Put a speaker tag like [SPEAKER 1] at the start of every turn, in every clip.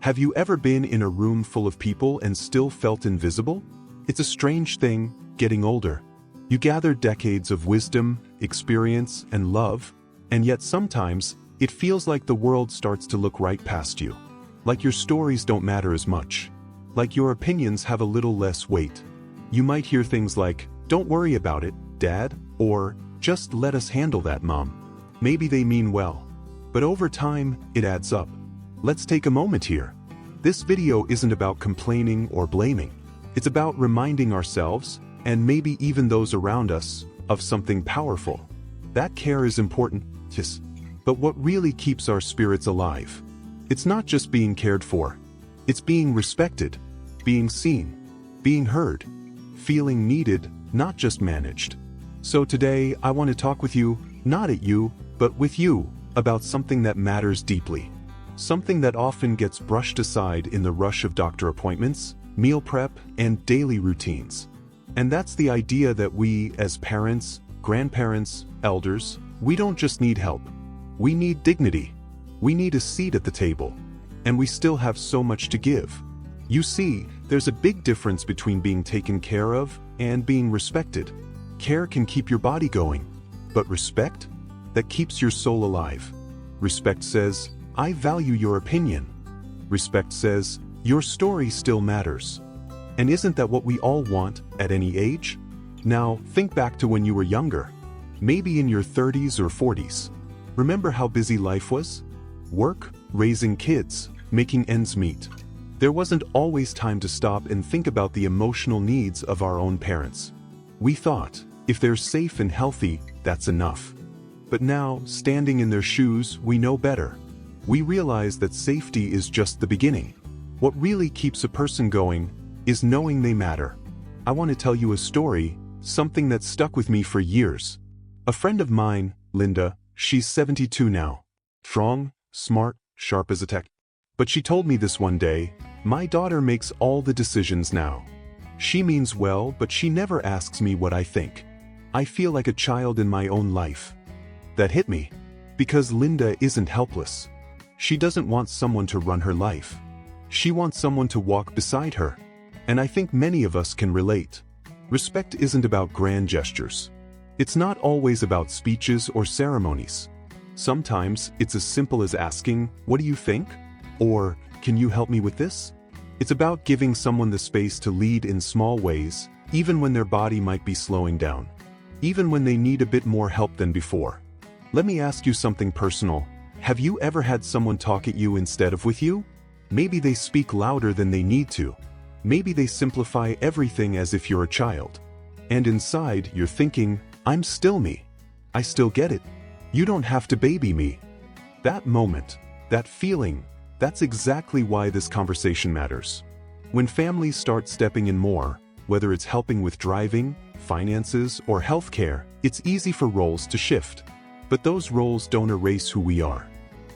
[SPEAKER 1] Have you ever been in a room full of people and still felt invisible? It's a strange thing, getting older. You gather decades of wisdom, experience, and love, and yet sometimes, it feels like the world starts to look right past you. Like your stories don't matter as much. Like your opinions have a little less weight. You might hear things like, "Don't worry about it, Dad," or "Just let us handle that, Mom." Maybe they mean well. But over time, it adds up. Let's take a moment here. This video isn't about complaining or blaming. It's about reminding ourselves, and maybe even those around us, of something powerful. That care is important, yes. But what really keeps our spirits alive? It's not just being cared for. It's being respected, being seen, being heard, feeling needed, not just managed. So today, I want to talk with you, not at you, but with you, about something that matters deeply. Something that often gets brushed aside in the rush of doctor appointments, meal prep, and daily routines. And that's the idea that we, as parents, grandparents, elders, we don't just need help. We need dignity. We need a seat at the table. And we still have so much to give. You see, there's a big difference between being taken care of and being respected. Care can keep your body going. But respect? That keeps your soul alive. Respect says, "I value your opinion." Respect says, "Your story still matters." And isn't that what we all want, at any age? Now, think back to when you were younger. Maybe in your 30s or 40s. Remember how busy life was? Work, raising kids, making ends meet. There wasn't always time to stop and think about the emotional needs of our own parents. We thought, if they're safe and healthy, that's enough. But now, standing in their shoes, we know better. We realize that safety is just the beginning. What really keeps a person going is knowing they matter. I want to tell you a story, something that stuck with me for years. A friend of mine, Linda, she's 72 now. Strong, smart, sharp as a tack. But she told me this one day, "My daughter makes all the decisions now. She means well, but she never asks me what I think. I feel like a child in my own life." That hit me. Because Linda isn't helpless. She doesn't want someone to run her life. She wants someone to walk beside her. And I think many of us can relate. Respect isn't about grand gestures. It's not always about speeches or ceremonies. Sometimes it's as simple as asking, "What do you think?" Or, "Can you help me with this?" It's about giving someone the space to lead in small ways, even when their body might be slowing down. Even when they need a bit more help than before. Let me ask you something personal. Have you ever had someone talk at you instead of with you? Maybe they speak louder than they need to. Maybe they simplify everything as if you're a child. And inside, you're thinking, "I'm still me. I still get it. You don't have to baby me." That moment, that feeling, that's exactly why this conversation matters. When families start stepping in more, whether it's helping with driving, finances, or healthcare, it's easy for roles to shift. But those roles don't erase who we are.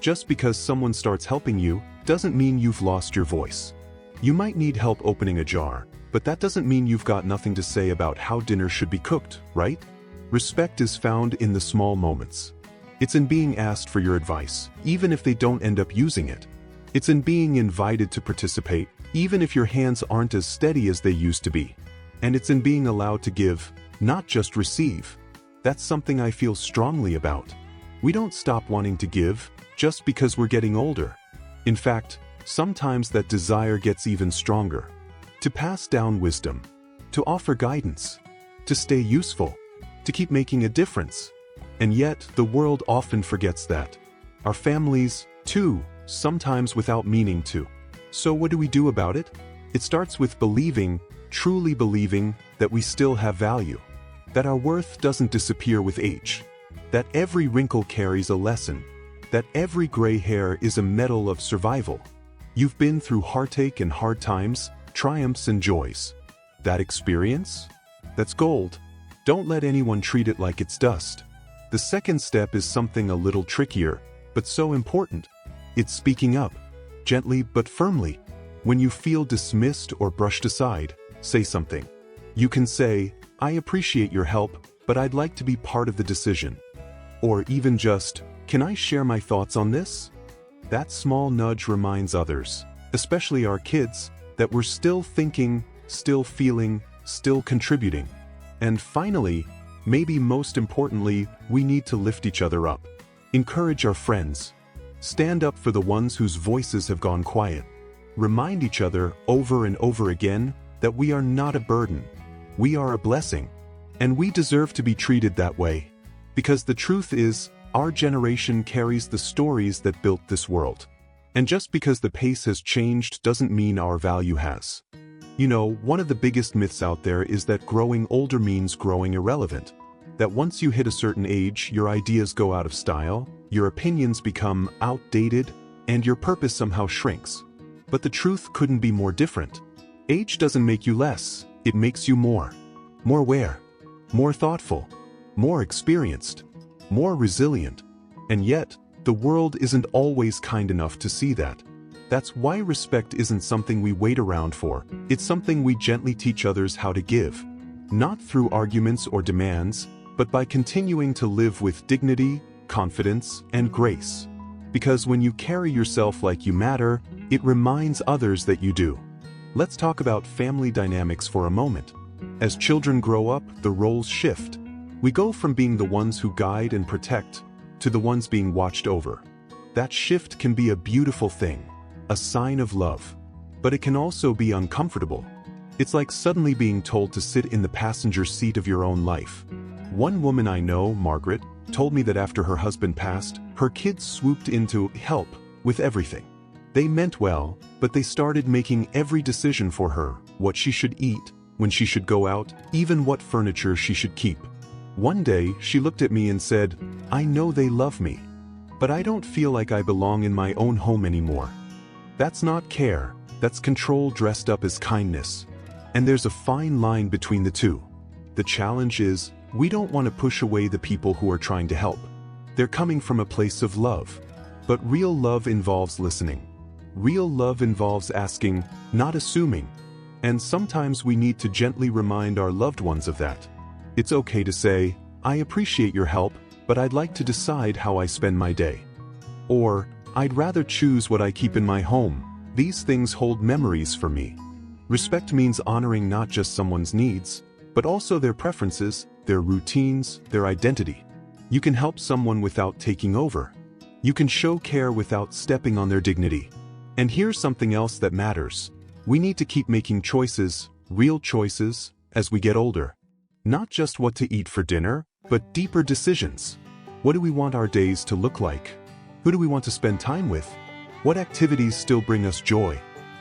[SPEAKER 1] Just because someone starts helping you, doesn't mean you've lost your voice. You might need help opening a jar, but that doesn't mean you've got nothing to say about how dinner should be cooked, right? Respect is found in the small moments. It's in being asked for your advice, even if they don't end up using it. It's in being invited to participate, even if your hands aren't as steady as they used to be. And it's in being allowed to give, not just receive. That's something I feel strongly about. We don't stop wanting to give, just because we're getting older. In fact, sometimes that desire gets even stronger. To pass down wisdom. To offer guidance. To stay useful. To keep making a difference. And yet, the world often forgets that. Our families, too, sometimes without meaning to. So what do we do about it? It starts with believing, truly believing, that we still have value. That our worth doesn't disappear with age. That every wrinkle carries a lesson. That every gray hair is a medal of survival. You've been through heartache and hard times, triumphs and joys. That experience? That's gold. Don't let anyone treat it like it's dust. The second step is something a little trickier, but so important. It's speaking up. Gently but firmly. When you feel dismissed or brushed aside, say something. You can say, "I appreciate your help, but I'd like to be part of the decision." Or even just, "Can I share my thoughts on this?" That small nudge reminds others. especially our kids, that we're still thinking, still feeling, still contributing. And finally, maybe most importantly, we need to lift each other up. Encourage our friends. Stand up for the ones whose voices have gone quiet. Remind each other over and over again that we are not a burden. We are a blessing. And we deserve to be treated that way. Because the truth is, our generation carries the stories that built this world. And just because the pace has changed doesn't mean our value has. You know, one of the biggest myths out there is that growing older means growing irrelevant. That once you hit a certain age, your ideas go out of style, your opinions become outdated, and your purpose somehow shrinks. But the truth couldn't be more different. Age doesn't make you less, it makes you more. More aware, more thoughtful, more experienced, more resilient. And yet, the world isn't always kind enough to see that. That's why respect isn't something we wait around for, it's something we gently teach others how to give. Not through arguments or demands, but by continuing to live with dignity, confidence, and grace. Because when you carry yourself like you matter, it reminds others that you do. Let's talk about family dynamics for a moment. As children grow up, the roles shift. We go from being the ones who guide and protect to the ones being watched over. That shift can be a beautiful thing, a sign of love. But it can also be uncomfortable. It's like suddenly being told to sit in the passenger seat of your own life. One woman I know, Margaret, told me that after her husband passed, her kids swooped in to help with everything. They meant well, but they started making every decision for her, what she should eat, when she should go out, even what furniture she should keep. One day, she looked at me and said, "I know they love me, but I don't feel like I belong in my own home anymore." That's not care, that's control dressed up as kindness. And there's a fine line between the two. The challenge is, we don't want to push away the people who are trying to help. They're coming from a place of love. But real love involves listening. Real love involves asking, not assuming. And sometimes we need to gently remind our loved ones of that. It's okay to say, "I appreciate your help, but I'd like to decide how I spend my day." Or, "I'd rather choose what I keep in my home. These things hold memories for me." Respect means honoring not just someone's needs, but also their preferences, their routines, their identity. You can help someone without taking over. You can show care without stepping on their dignity. And here's something else that matters. We need to keep making choices, real choices, as we get older. Not just what to eat for dinner, but deeper decisions. What do we want our days to look like? Who do we want to spend time with? What activities still bring us joy?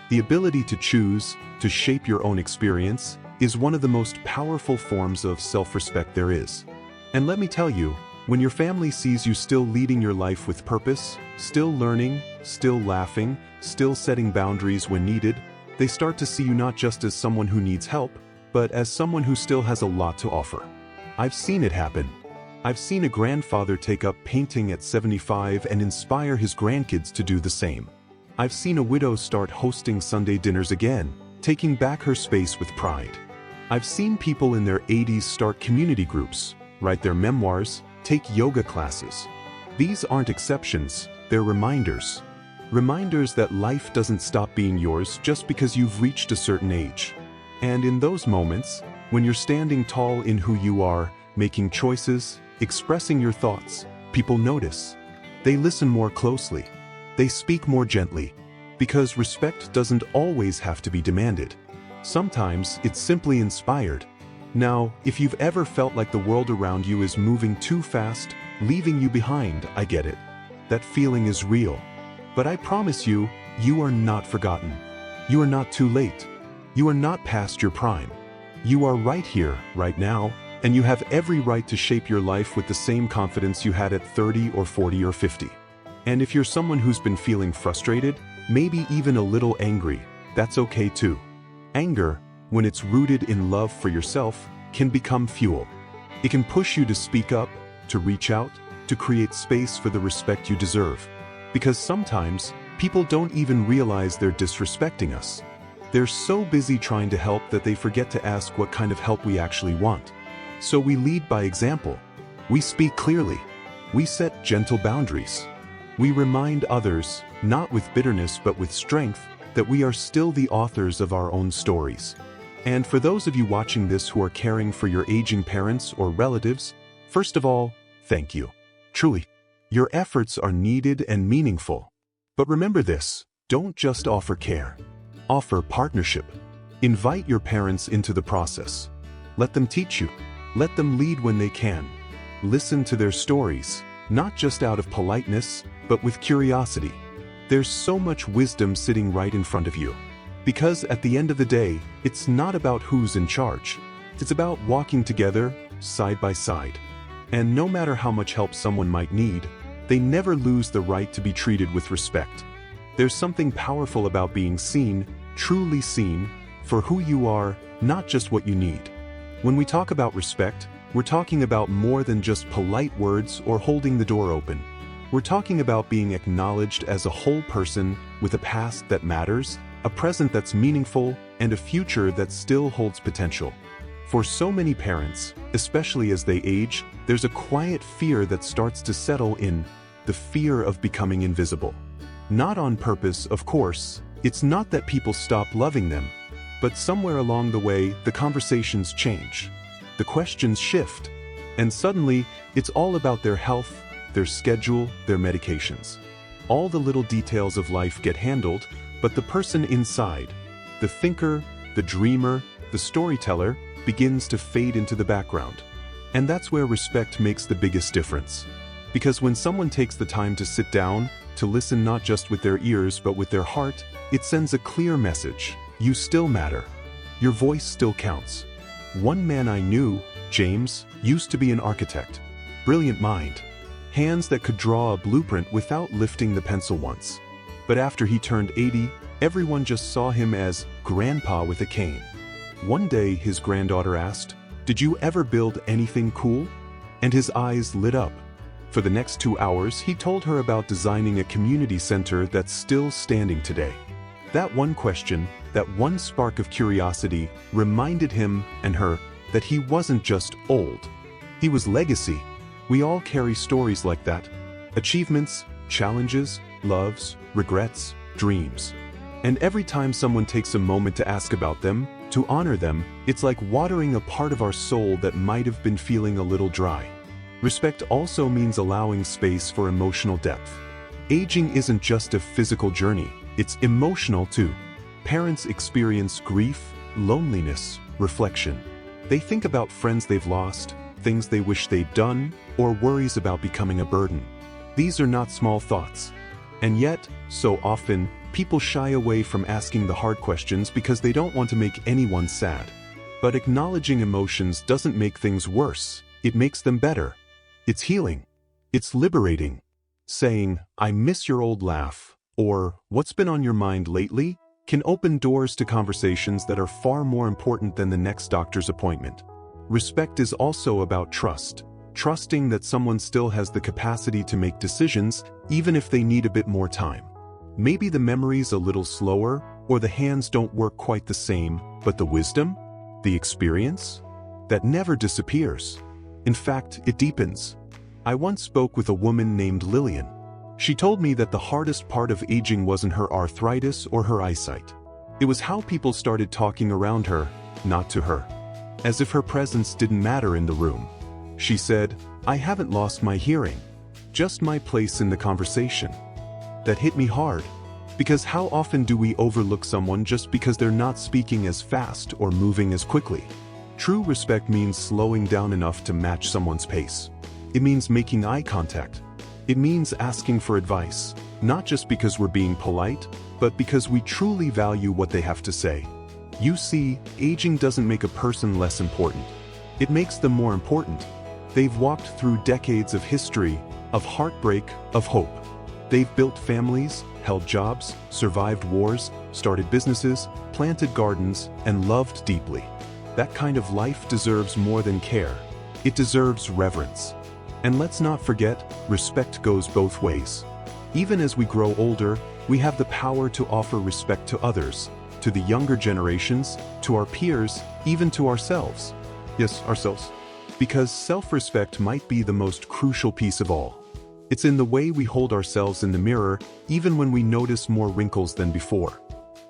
[SPEAKER 1] The ability to choose, to shape your own experience, is one of the most powerful forms of self-respect there is. And let me tell you, when your family sees you still leading your life with purpose, still learning, still laughing, still setting boundaries when needed, they start to see you not just as someone who needs help, but as someone who still has a lot to offer. I've seen it happen. I've seen a grandfather take up painting at 75 and inspire his grandkids to do the same. I've seen a widow start hosting Sunday dinners again, taking back her space with pride. I've seen people in their 80s start community groups, write their memoirs, take yoga classes. These aren't exceptions, they're reminders. Reminders that life doesn't stop being yours just because you've reached a certain age. And in those moments, when you're standing tall in who you are, making choices, expressing your thoughts, people notice. They listen more closely. They speak more gently. Because respect doesn't always have to be demanded. Sometimes it's simply inspired. Now, if you've ever felt like the world around you is moving too fast, leaving you behind, I get it. That feeling is real. But I promise you, you are not forgotten. You are not too late. You are not past your prime. You are right here, right now, and you have every right to shape your life with the same confidence you had at 30 or 40 or 50. And if you're someone who's been feeling frustrated, maybe even a little angry, that's okay too. Anger, when it's rooted in love for yourself, can become fuel. It can push you to speak up, to reach out, to create space for the respect you deserve. Because sometimes, people don't even realize they're disrespecting us. They're so busy trying to help that they forget to ask what kind of help we actually want. So we lead by example. We speak clearly. We set gentle boundaries. We remind others, not with bitterness but with strength, that we are still the authors of our own stories. And for those of you watching this who are caring for your aging parents or relatives, first of all, thank you. Truly, your efforts are needed and meaningful. But remember this, don't just offer care. Offer partnership. Invite your parents into the process. Let them teach you. Let them lead when they can. Listen to their stories, not just out of politeness, but with curiosity. There's so much wisdom sitting right in front of you. Because at the end of the day, it's not about who's in charge. It's about walking together, side by side. And no matter how much help someone might need, they never lose the right to be treated with respect. There's something powerful about being seen, truly seen, for who you are, not just what you need. When we talk about respect, we're talking about more than just polite words or holding the door open. We're talking about being acknowledged as a whole person with a past that matters, a present that's meaningful, and a future that still holds potential. For so many parents, especially as they age, there's a quiet fear that starts to settle in, the fear of becoming invisible. Not on purpose, of course. It's not that people stop loving them. But somewhere along the way, the conversations change. The questions shift. And suddenly, it's all about their health, their schedule, their medications. All the little details of life get handled, but the person inside, the thinker, the dreamer, the storyteller, begins to fade into the background. And that's where respect makes the biggest difference. Because when someone takes the time to sit down, to listen not just with their ears but with their heart, it sends a clear message. You still matter. Your voice still counts. One man I knew, James, used to be an architect. Brilliant mind. Hands that could draw a blueprint without lifting the pencil once. But after he turned 80, everyone just saw him as grandpa with a cane. One day his granddaughter asked, "Did you ever build anything cool?" And his eyes lit up. For the next 2 hours, he told her about designing a community center that's still standing today. That one question, that one spark of curiosity, reminded him and her that he wasn't just old. He was legacy. We all carry stories like that. Achievements, challenges, loves, regrets, dreams. And every time someone takes a moment to ask about them, to honor them, it's like watering a part of our soul that might have been feeling a little dry. Respect also means allowing space for emotional depth. Aging isn't just a physical journey, it's emotional too. Parents experience grief, loneliness, reflection. They think about friends they've lost, things they wish they'd done, or worries about becoming a burden. These are not small thoughts. And yet, so often, people shy away from asking the hard questions because they don't want to make anyone sad. But acknowledging emotions doesn't make things worse, it makes them better. It's healing. It's liberating. Saying, "I miss your old laugh," or "What's been on your mind lately?" can open doors to conversations that are far more important than the next doctor's appointment. Respect is also about trust. Trusting that someone still has the capacity to make decisions, even if they need a bit more time. Maybe the memory's a little slower, or the hands don't work quite the same, but the wisdom, the experience, that never disappears. In fact, it deepens. I once spoke with a woman named Lillian. She told me that the hardest part of aging wasn't her arthritis or her eyesight. It was how people started talking around her, not to her. As if her presence didn't matter in the room. She said, "I haven't lost my hearing, just my place in the conversation." That hit me hard, because how often do we overlook someone just because they're not speaking as fast or moving as quickly? True respect means slowing down enough to match someone's pace. It means making eye contact. It means asking for advice, not just because we're being polite, but because we truly value what they have to say. You see, aging doesn't make a person less important. It makes them more important. They've walked through decades of history, of heartbreak, of hope. They've built families, held jobs, survived wars, started businesses, planted gardens, and loved deeply. That kind of life deserves more than care. It deserves reverence. And let's not forget, respect goes both ways. Even as we grow older, we have the power to offer respect to others, to the younger generations, to our peers, even to ourselves. Yes, ourselves. Because self-respect might be the most crucial piece of all. It's in the way we hold ourselves in the mirror, even when we notice more wrinkles than before.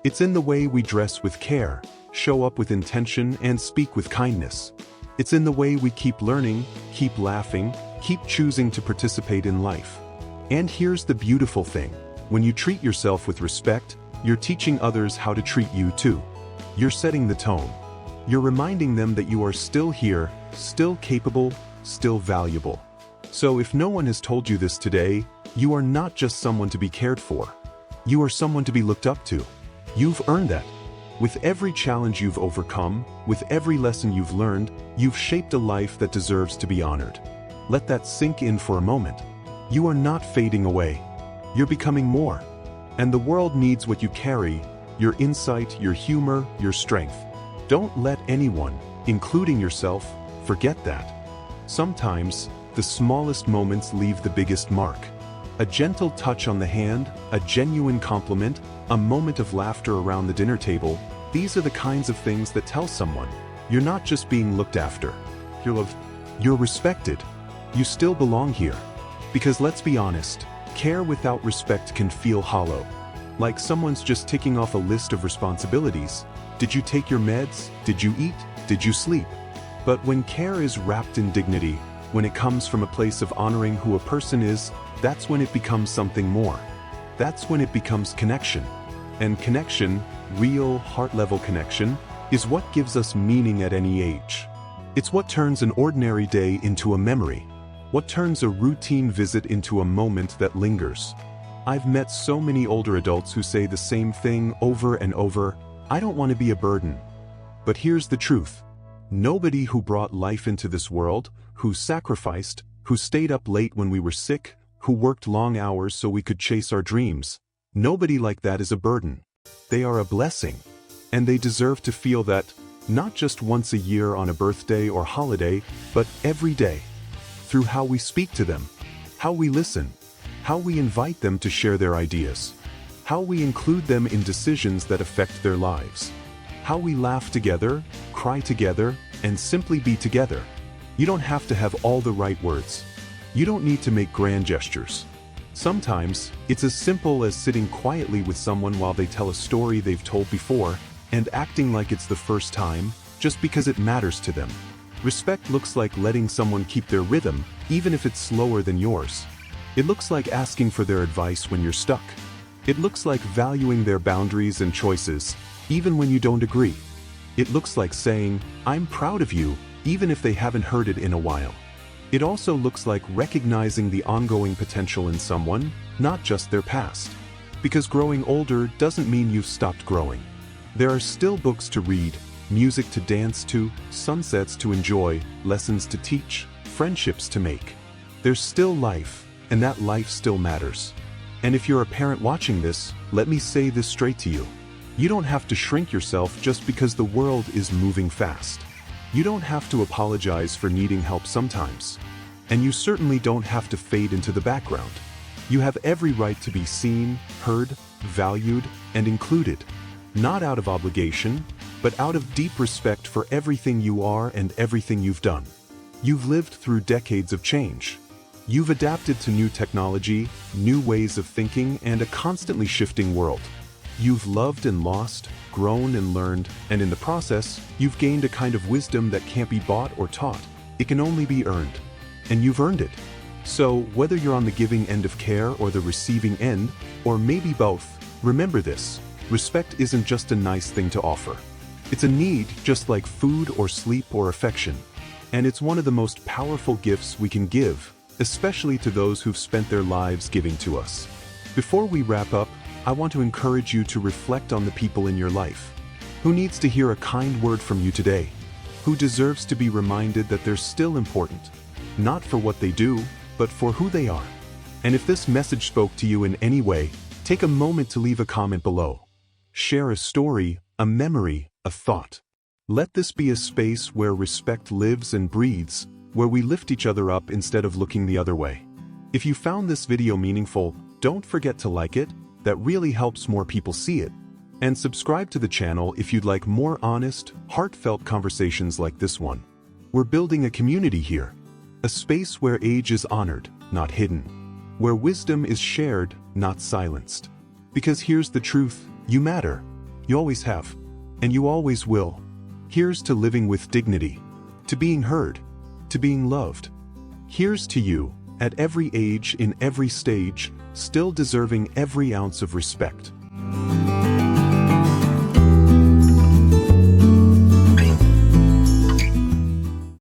[SPEAKER 1] It's in the way we dress with care, show up with intention, and speak with kindness. It's in the way we keep learning, keep laughing, keep choosing to participate in life. And here's the beautiful thing. When you treat yourself with respect, you're teaching others how to treat you too. You're setting the tone. You're reminding them that you are still here, still capable, still valuable. So if no one has told you this today, you are not just someone to be cared for. You are someone to be looked up to. You've earned that. With every challenge you've overcome, with every lesson you've learned, you've shaped a life that deserves to be honored. Let that sink in for a moment. You are not fading away. You're becoming more. And the world needs what you carry, your insight, your humor, your strength. Don't let anyone, including yourself, forget that. Sometimes, the smallest moments leave the biggest mark. A gentle touch on the hand, a genuine compliment, a moment of laughter around the dinner table, these are the kinds of things that tell someone, you're not just being looked after. You're loved. You're respected. You still belong here. Because let's be honest, care without respect can feel hollow. Like someone's just ticking off a list of responsibilities. Did you take your meds? Did you eat? Did you sleep? But when care is wrapped in dignity, when it comes from a place of honoring who a person is, that's when it becomes something more. That's when it becomes connection. And connection, real, heart-level connection, is what gives us meaning at any age. It's what turns an ordinary day into a memory. What turns a routine visit into a moment that lingers. I've met so many older adults who say the same thing over and over, I don't want to be a burden. But here's the truth. Nobody who brought life into this world, who sacrificed, who stayed up late when we were sick, who worked long hours so we could chase our dreams, nobody like that is a burden. They are a blessing. And they deserve to feel that, not just once a year on a birthday or holiday, but every day. Through how we speak to them, how we listen, how we invite them to share their ideas, how we include them in decisions that affect their lives, how we laugh together, cry together, and simply be together. You don't have to have all the right words. You don't need to make grand gestures. Sometimes, it's as simple as sitting quietly with someone while they tell a story they've told before, and acting like it's the first time, just because it matters to them. Respect looks like letting someone keep their rhythm, even if it's slower than yours. It looks like asking for their advice when you're stuck. It looks like valuing their boundaries and choices, even when you don't agree. It looks like saying, I'm proud of you, even if they haven't heard it in a while. It also looks like recognizing the ongoing potential in someone, not just their past. Because growing older doesn't mean you've stopped growing. There are still books to read, music to dance to, sunsets to enjoy, lessons to teach, friendships to make. There's still life, and that life still matters. And if you're a parent watching this, let me say this straight to you. You don't have to shrink yourself just because the world is moving fast. You don't have to apologize for needing help sometimes. And you certainly don't have to fade into the background. You have every right to be seen, heard, valued, and included. Not out of obligation, but out of deep respect for everything you are and everything you've done. You've lived through decades of change. You've adapted to new technology, new ways of thinking, and a constantly shifting world. You've loved and lost, grown and learned, and in the process, you've gained a kind of wisdom that can't be bought or taught. It can only be earned. And you've earned it. So, whether you're on the giving end of care or the receiving end, or maybe both, remember this. Respect isn't just a nice thing to offer. It's a need, just like food or sleep or affection. And it's one of the most powerful gifts we can give, especially to those who've spent their lives giving to us. Before we wrap up, I want to encourage you to reflect on the people in your life. Who needs to hear a kind word from you today? Who deserves to be reminded that they're still important, not for what they do, but for who they are? And if this message spoke to you in any way, take a moment to leave a comment below. Share a story, a memory, a thought. Let this be a space where respect lives and breathes, where we lift each other up instead of looking the other way. If you found this video meaningful, don't forget to like it. That really helps more people see it. And subscribe to the channel if you'd like more honest, heartfelt conversations like this one. We're building a community here. A space where age is honored, not hidden. Where wisdom is shared, not silenced. Because here's the truth, you matter. You always have. And you always will. Here's to living with dignity. To being heard. To being loved. Here's to you, at every age, in every stage, still deserving every ounce of respect.